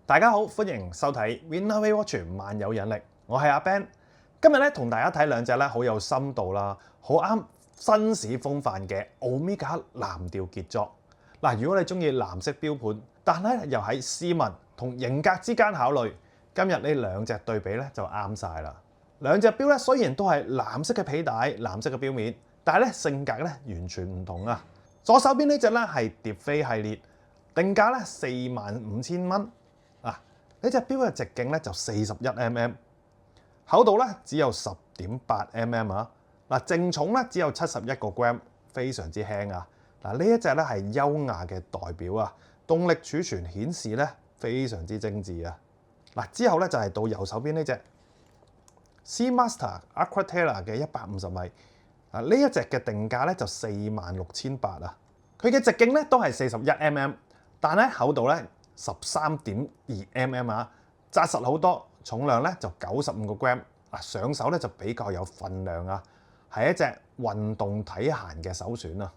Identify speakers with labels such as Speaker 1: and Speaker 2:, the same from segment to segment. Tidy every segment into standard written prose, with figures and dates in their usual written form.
Speaker 1: 大家好，歡迎收睇 Winaway Watch 萬有引力，我係阿 Ben。今日咧同大家睇兩隻咧好有深度啦，好啱紳士風範嘅 Omega 藍調傑作。嗱，如果你中意藍色標盤，但係又喺斯文同型格之間考慮，今日呢兩隻對比咧就啱晒啦。兩隻錶咧雖然都係藍色嘅皮帶、藍色嘅錶面，但係咧性格咧完全唔同啊。左手邊呢隻咧係蝶飛系列，定價咧45,000蚊。呢隻錶嘅直徑咧就41mm， 厚度咧只有10.8mm 啊！嗱，淨重咧只有71個 gram， 非常之輕啊！嗱，呢一隻咧係優雅嘅代表啊，動力儲存顯示咧非常之精緻啊！嗱，之後咧就係到右手邊呢隻 Seamaster Aquatera 嘅150米，呢一隻嘅定價咧就46,800啊！佢嘅直徑咧都係41mm， 但係厚度咧13.2mm 啊，紮實好多，重量咧就95個 gram， 上手咧就比較有份量啊，係一隻運動體閒嘅首選啊。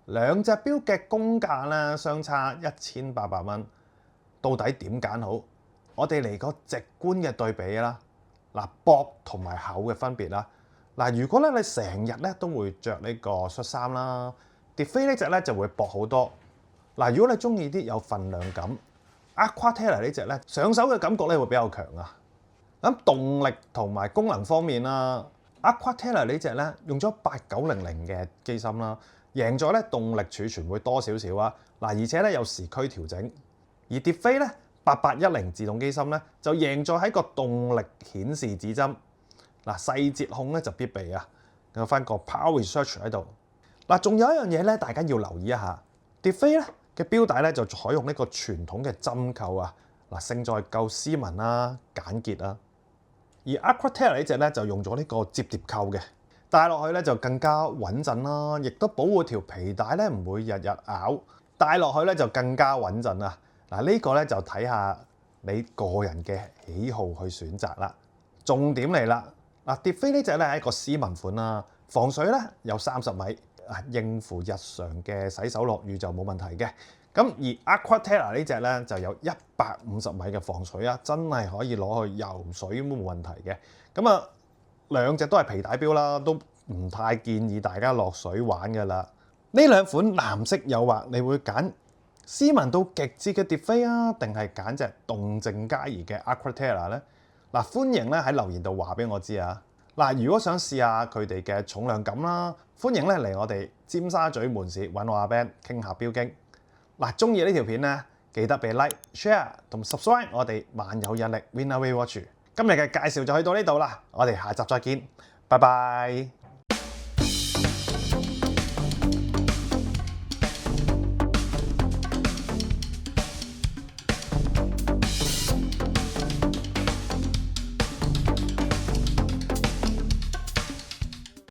Speaker 1: 兩隻錶嘅公價咧相差1,800蚊，到底點揀好？我哋嚟個直觀嘅對比啦。嗱，薄同埋厚嘅分別啦。嗱，如果咧你成日咧都會着呢個恤衫啦，蝶飛呢隻咧就會薄好多。嗱，如果你中意啲有份量感，Aquatera 呢隻咧上手嘅感覺咧會比較強啊。咁動力同埋功能方面啦，Aquatera 呢隻咧用咗8900嘅機芯啦，贏咗咧動力儲存會多少少啊。嗱，而且咧有時區調整，而蝶飛咧8810自動機芯咧就贏咗喺個動力顯示指針。嗱，細節控咧就必備啊，有翻個 Power Research 喺度。嗱，仲有一樣嘢咧，大家要留意一下，蝶飛咧嘅錶帶咧就採用呢個傳統嘅針扣啊，嗱，勝在夠斯文啦、簡潔啦。而 Aquatera 呢隻咧就用咗呢個摺疊扣嘅，戴落去咧就更加穩陣啦，亦都保護條皮帶咧唔會日日咬，戴落去咧就更加穩陣啊！嗱，呢個咧就睇下你個人嘅喜好去選擇啦。重點嚟啦，嗱，蝶飛呢隻咧係一個斯文款啦，防水咧有30米。應付日常嘅洗手落雨就冇問題嘅。咁而 Aquatera 呢隻咧就有150米嘅防水啊，真係可以攞去游水都冇問題嘅。咁啊，兩隻都係皮帶錶啦，都唔太建議大家落水玩㗎啦。呢兩款藍色誘惑，你會揀斯文到極致嘅蝶飛啊，定係揀隻動靜皆宜嘅 Aquatera 咧？嗱，歡迎咧喺留言度話俾我知啊！嗱，如果想試下佢哋嘅重量感啦，歡迎咧嚟我哋尖沙咀門市揾我阿 Ben 傾下錶經。嗱，中意呢條片咧，記得俾 like、share 同 subscribe 我哋萬有引力 Winaway Watch。今日嘅介紹就去到呢度啦，我哋下集再見，拜拜。